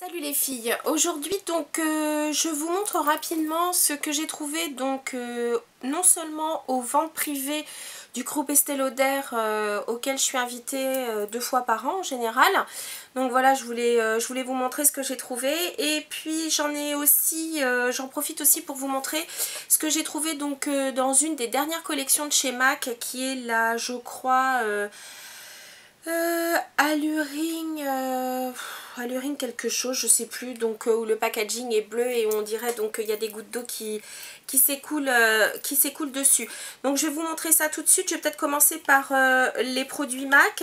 Salut les filles, aujourd'hui donc je vous montre rapidement ce que j'ai trouvé donc non seulement aux ventes privées du groupe Estée Lauder auquel je suis invitée 2 fois par an en général. Donc voilà, je voulais vous montrer ce que j'ai trouvé et puis j'en profite aussi pour vous montrer ce que j'ai trouvé donc dans une des dernières collections de chez MAC qui est la, je crois, Alluring quelque chose, je sais plus, donc où le packaging est bleu et où on dirait donc il y a des gouttes d'eau qui s'écoulent dessus. Donc je vais vous montrer ça tout de suite. Je vais peut-être commencer par les produits MAC.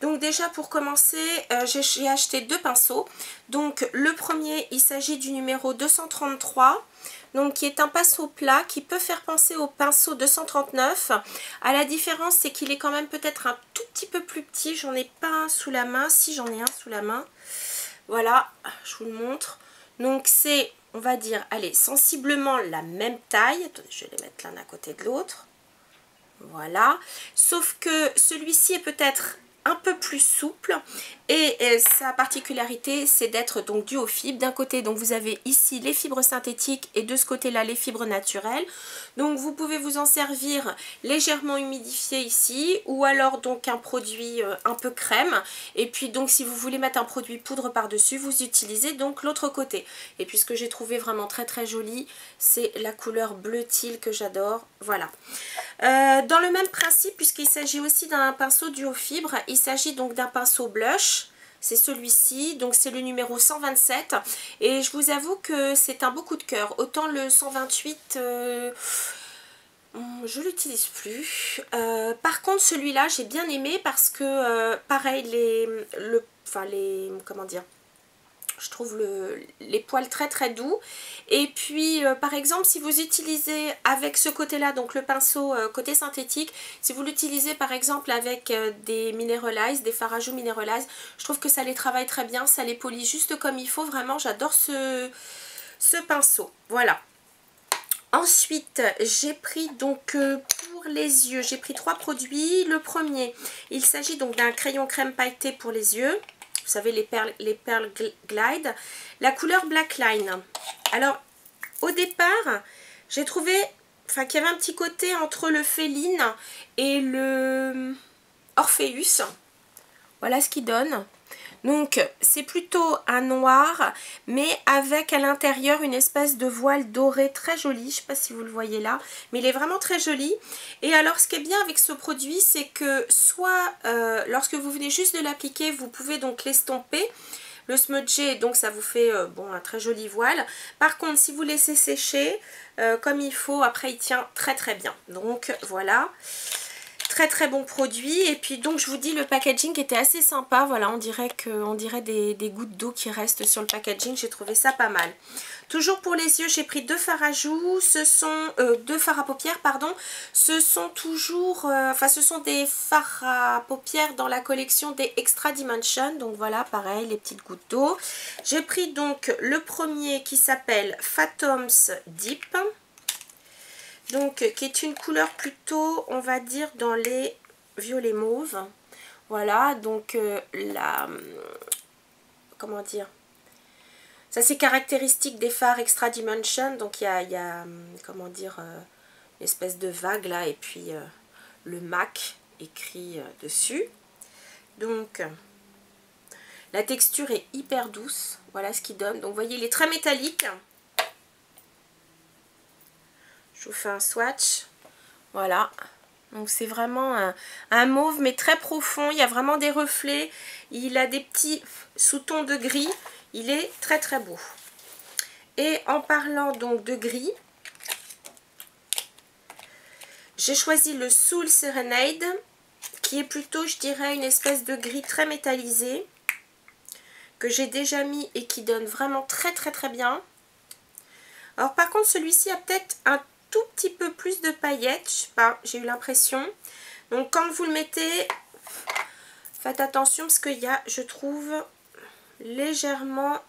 Donc déjà pour commencer, j'ai acheté 2 pinceaux. Donc le premier, il s'agit du numéro 233. Donc qui est un pinceau plat qui peut faire penser au pinceau 239. À la différence, c'est qu'il est quand même peut-être un tout petit peu plus petit. J'en ai pas un sous la main. Si, j'en ai un sous la main. Voilà, je vous le montre. Donc c'est, on va dire, allez, sensiblement la même taille. Attendez, je vais les mettre l'un à côté de l'autre. Voilà. Sauf que celui-ci est peut-être un peu plus souple et sa particularité c'est d'être donc dû aux fibres. D'un côté donc vous avez ici les fibres synthétiques et de ce côté là les fibres naturelles. Donc vous pouvez vous en servir légèrement humidifié ici ou alors donc un produit un peu crème, et puis donc si vous voulez mettre un produit poudre par dessus vous utilisez donc l'autre côté. Et puis ce que j'ai trouvé vraiment très très joli, c'est la couleur bleu teal que j'adore. Voilà. Dans le même principe, puisqu'il s'agit aussi d'un pinceau dû aux fibres, il s'agit donc d'un pinceau blush. C'est celui-ci, donc c'est le numéro 127 et je vous avoue que c'est un beau coup de cœur. Autant le 128, je l'utilise plus. Par contre celui-là j'ai bien aimé parce que pareil, comment dire, je trouve les poils très très doux. Et puis par exemple si vous utilisez avec ce côté là, donc le pinceau côté synthétique, si vous l'utilisez par exemple avec des Mineralize, des fards à joues Mineralize, je trouve que ça les travaille très bien, ça les polit juste comme il faut. Vraiment j'adore ce pinceau. Voilà. Ensuite j'ai pris donc pour les yeux, j'ai pris 3 produits. Le premier, il s'agit donc d'un crayon crème pailleté pour les yeux. Vous savez, les perles Glide. La couleur Black Line. Alors, au départ, j'ai trouvé qu'il y avait un petit côté entre le Féline et le Orpheus. Voilà ce qu'il donne. Donc, c'est plutôt un noir, mais avec à l'intérieur une espèce de voile doré très joli. Je ne sais pas si vous le voyez là, mais il est vraiment très joli. Et alors, ce qui est bien avec ce produit, c'est que soit lorsque vous venez juste de l'appliquer, vous pouvez donc l'estomper, le smudger, donc ça vous fait bon, un très joli voile. Par contre, si vous laissez sécher comme il faut, après il tient très très bien. Donc voilà. Très très bon produit. Et puis donc je vous dis, le packaging était assez sympa. Voilà, on dirait des gouttes d'eau qui restent sur le packaging. J'ai trouvé ça pas mal. Toujours pour les yeux, j'ai pris 2 fards à joues. Ce sont 2 fards à paupières, pardon. Ce sont toujours, ce sont des fards à paupières dans la collection des Extra Dimension. Donc voilà, pareil, les petites gouttes d'eau. J'ai pris donc le premier qui s'appelle Phantoms Deep. Donc qui est une couleur plutôt, on va dire, dans les violets mauves. Voilà, donc comment dire, ça c'est caractéristique des fards Extra Dimension. Donc il y a comment dire, une espèce de vague là, et puis le MAC écrit dessus. Donc la texture est hyper douce. Voilà ce qu'il donne. Donc vous voyez, il est très métallique. Je vous fais un swatch. Voilà. Donc c'est vraiment un mauve mais très profond. Il y a vraiment des reflets. Il a des petits sous-tons de gris. Il est très très beau. Et en parlant donc de gris, j'ai choisi le Soul Serenade, qui est plutôt, je dirais, une espèce de gris très métallisé, que j'ai déjà mis et qui donne vraiment très très très bien. Alors par contre celui-ci a peut-être un tout petit peu plus de paillettes, je sais pas, j'ai eu l'impression. Donc quand vous le mettez, faites attention parce qu'il y a, je trouve, légèrement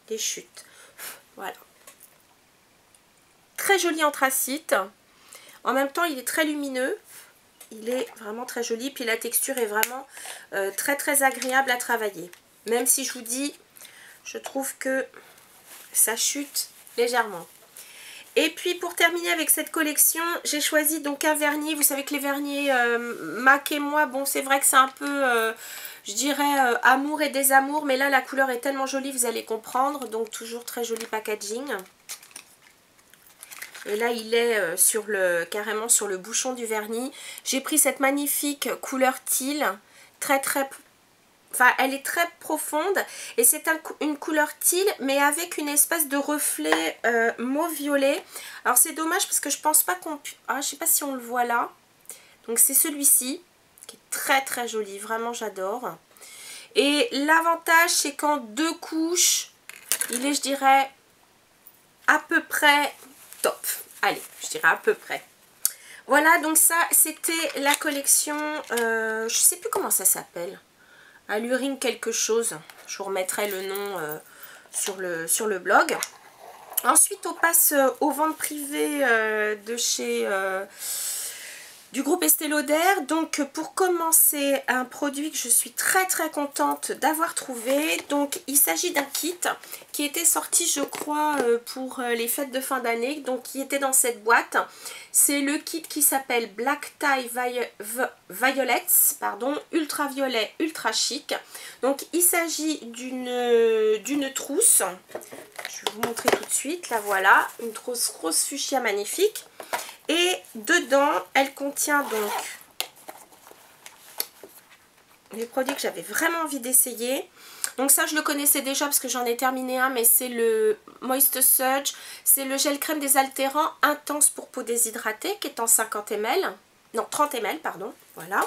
des chutes. Voilà. Très joli anthracite. En même temps, il est très lumineux. Il est vraiment très joli. Puis la texture est vraiment très très agréable à travailler. Même si je vous dis, Je trouve que ça chute légèrement. Et puis pour terminer avec cette collection, j'ai choisi donc un vernis. Vous savez que les vernis MAC et moi, bon c'est vrai que c'est un peu, je dirais, amour et désamour. Mais là la couleur est tellement jolie, vous allez comprendre. Donc toujours très joli packaging. Et là il est carrément sur le bouchon du vernis. J'ai pris cette magnifique couleur teal, enfin elle est très profonde et c'est une couleur teal mais avec une espèce de reflet mauve violet. Alors c'est dommage parce que je pense pas qu'on... Ah, je sais pas si on le voit là. Donc c'est celui-ci qui est très très joli, vraiment j'adore. Et l'avantage c'est qu'en 2 couches, il est je dirais à peu près top. Allez, je dirais à peu près. Voilà, donc ça c'était la collection, je sais plus comment ça s'appelle. Allurine quelque chose, je vous remettrai le nom sur le blog. Ensuite on passe aux ventes privées de chez du groupe Estée Lauder. Donc pour commencer, un produit que je suis très très contente d'avoir trouvé. Donc il s'agit d'un kit qui était sorti je crois pour les fêtes de fin d'année, donc qui était dans cette boîte. C'est le kit qui s'appelle Black Tie Violets, pardon, ultraviolet ultra chic. Donc il s'agit d'une trousse, je vais vous montrer tout de suite, la voilà, une trousse rose fuchsia magnifique. Et dedans, elle contient donc les produits que j'avais vraiment envie d'essayer. Donc ça, je le connaissais déjà parce que j'en ai terminé un, mais c'est le Moist Surge. C'est le gel crème désaltérant intense pour peau déshydratée qui est en 50 ml. Non, 30 ml, pardon. Voilà.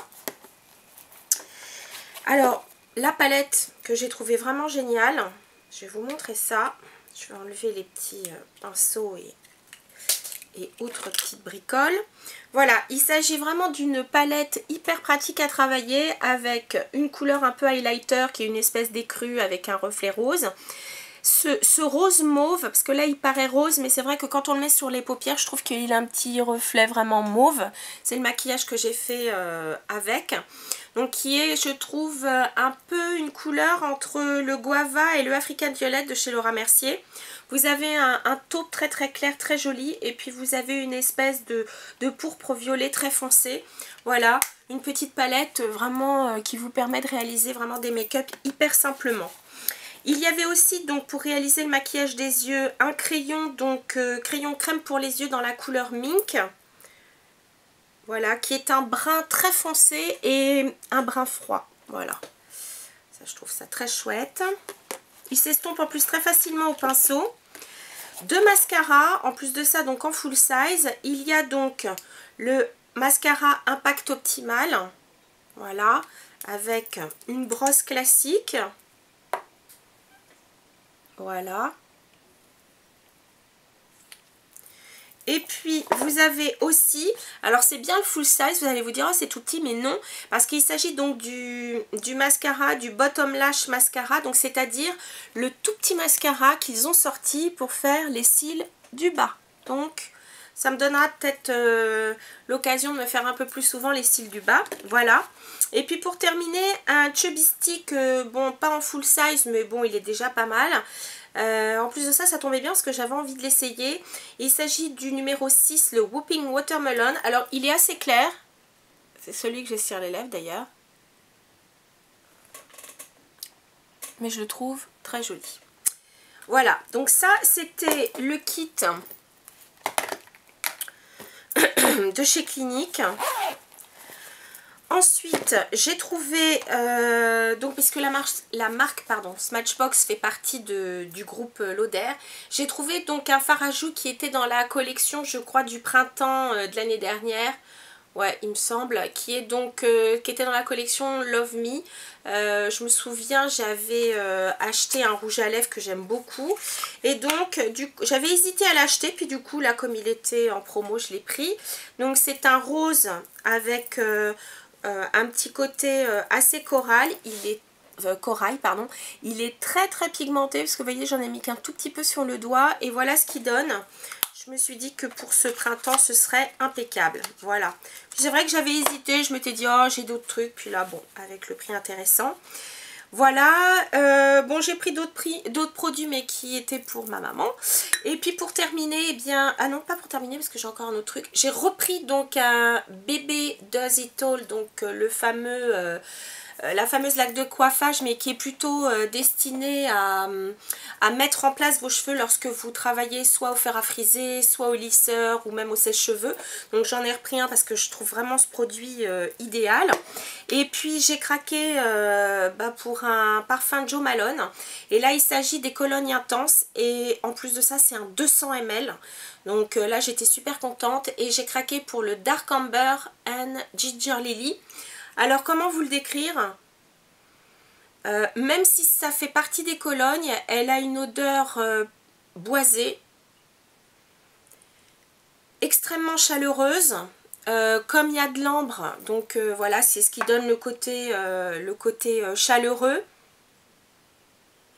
Alors, la palette que j'ai trouvée vraiment géniale. Je vais vous montrer ça. Je vais enlever les petits pinceaux et autres petites bricoles. Voilà, il s'agit vraiment d'une palette hyper pratique à travailler avec une couleur un peu highlighter qui est une espèce d'écru avec un reflet rose. Ce rose mauve, parce que là il paraît rose, mais c'est vrai que quand on le met sur les paupières, je trouve qu'il a un petit reflet vraiment mauve. C'est le maquillage que j'ai fait avec. Donc qui est, je trouve, un peu une couleur entre le Guava et le African Violet de chez Laura Mercier. Vous avez un taupe très très clair, très joli, et puis vous avez une espèce de pourpre violet très foncé. Voilà, une petite palette vraiment qui vous permet de réaliser vraiment des make-up hyper simplement. Il y avait aussi donc pour réaliser le maquillage des yeux un crayon, donc crayon crème pour les yeux dans la couleur Mink. Voilà, qui est un brun très foncé et un brun froid. Voilà, ça je trouve ça très chouette. Il s'estompe en plus très facilement au pinceau. 2 mascaras, en plus de ça donc en full size. Il y a donc le mascara Impact Optimal. Voilà, avec une brosse classique. Voilà. Et puis vous avez aussi, alors c'est bien le full size, vous allez vous dire oh, c'est tout petit, mais non, parce qu'il s'agit donc du mascara, du Bottom Lash Mascara, donc c'est-à-dire le tout petit mascara qu'ils ont sorti pour faire les cils du bas. Donc ça me donnera peut-être l'occasion de me faire un peu plus souvent les cils du bas. Voilà. Et puis pour terminer, un Chubby Stick, bon pas en full size, mais bon il est déjà pas mal. En plus de ça, ça tombait bien parce que j'avais envie de l'essayer. Il s'agit du numéro 6, le Whooping Watermelon. Alors il est assez clair. C'est celui que j'ai sur les lèvres d'ailleurs. Mais je le trouve très joli. Voilà, donc ça c'était le kit de chez Clinique. Ensuite, j'ai trouvé, donc puisque la marque Smashbox fait partie du groupe Lauder, j'ai trouvé donc un fard à joues qui était dans la collection, je crois, du printemps de l'année dernière. Ouais, il me semble, qui était dans la collection Love Me. Je me souviens, j'avais acheté un rouge à lèvres que j'aime beaucoup. Et donc, j'avais hésité à l'acheter, puis du coup, là, comme il était en promo, je l'ai pris. Donc, c'est un rose avec un petit côté assez corail. Corail, pardon. Il est très très pigmenté, parce que vous voyez, j'en ai mis qu'un tout petit peu sur le doigt. Et voilà ce qu'il donne. Je me suis dit que pour ce printemps, ce serait impeccable. Voilà. C'est vrai que j'avais hésité. Je m'étais dit, oh, j'ai d'autres trucs. Puis là, bon, avec le prix intéressant. Voilà, bon j'ai pris d'autres produits mais qui étaient pour ma maman. Et puis pour terminer, eh bien, ah non pas pour terminer parce que j'ai encore un autre truc. J'ai repris donc un bébé Does It All, donc le fameux... la fameuse laque de coiffage, mais qui est plutôt destinée à mettre en place vos cheveux lorsque vous travaillez soit au fer à friser, soit au lisseur ou même au sèche-cheveux. Donc j'en ai repris un parce que je trouve vraiment ce produit idéal. Et puis j'ai craqué pour un parfum Joe Malone. Et là il s'agit des colognes intenses et en plus de ça c'est un 200 ml. Donc là j'étais super contente et j'ai craqué pour le Dark Amber and Ginger Lily. Alors comment vous le décrire? Même si ça fait partie des colognes, elle a une odeur boisée, extrêmement chaleureuse, comme il y a de l'ambre, donc voilà, c'est ce qui donne le côté chaleureux.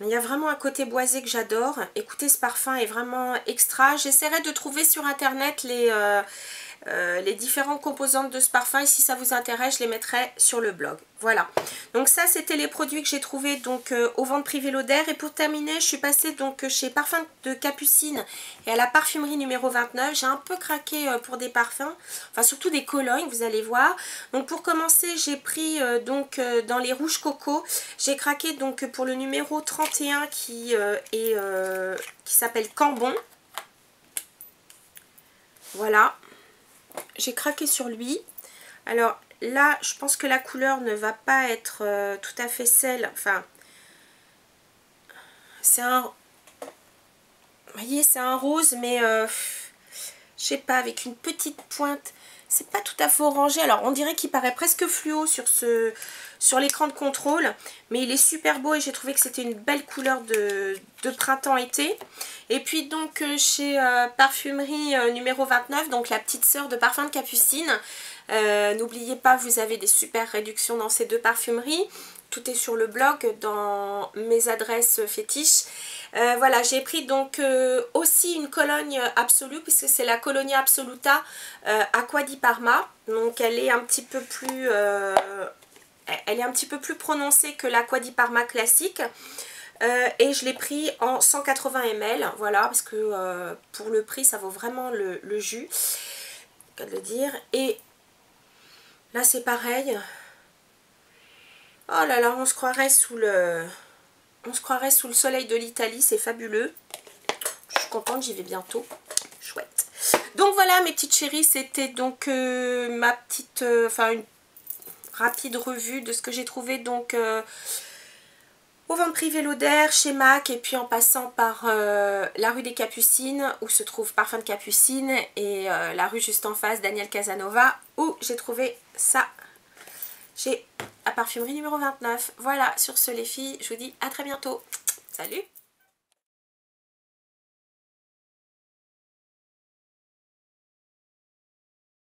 Il y a vraiment un côté boisé que j'adore. Écoutez, ce parfum est vraiment extra. J'essaierai de trouver sur internet les différentes composantes de ce parfum et si ça vous intéresse je les mettrai sur le blog. Voilà, donc ça c'était les produits que j'ai trouvés donc aux ventes privées Lauder. Et pour terminer je suis passée donc chez Parfums de Capucine et à la parfumerie numéro 29. J'ai un peu craqué pour des parfums, enfin surtout des colognes, vous allez voir. Donc pour commencer j'ai pris dans les rouges coco, j'ai craqué donc pour le numéro 31 qui s'appelle Cambon. Voilà, j'ai craqué sur lui. Alors là je pense que la couleur ne va pas être tout à fait celle, enfin c'est un, vous voyez c'est un rose mais je sais pas, avec une petite pointe, c'est pas tout à fait orangé. Alors on dirait qu'il paraît presque fluo sur l'écran de contrôle, mais il est super beau et j'ai trouvé que c'était une belle couleur de printemps-été. Et puis donc chez parfumerie numéro 29, donc la petite sœur de Parfums de Capucine, n'oubliez pas, vous avez des super réductions dans ces deux parfumeries. Tout est sur le blog dans mes adresses fétiches. Voilà, j'ai pris donc aussi une cologne absolue puisque c'est la Colonia Absoluta Acqua di Parma. Donc elle est un petit peu plus prononcée que l'Acqua di Parma classique. Et je l'ai pris en 180 ml, voilà, parce que pour le prix ça vaut vraiment le jus, cas de le dire. Et là c'est pareil. Oh là là, on se croirait sous le soleil de l'Italie, c'est fabuleux. Je suis contente, j'y vais bientôt. Chouette. Donc voilà mes petites chéries, c'était donc ma petite, une rapide revue de ce que j'ai trouvé donc aux ventes privées Lauder, chez MAC et puis en passant par la rue des Capucines où se trouve Parfum de Capucine et la rue juste en face Daniel Casanova où j'ai trouvé ça. J'ai la parfumerie numéro 29. Voilà, sur ce les filles, je vous dis à très bientôt. Salut!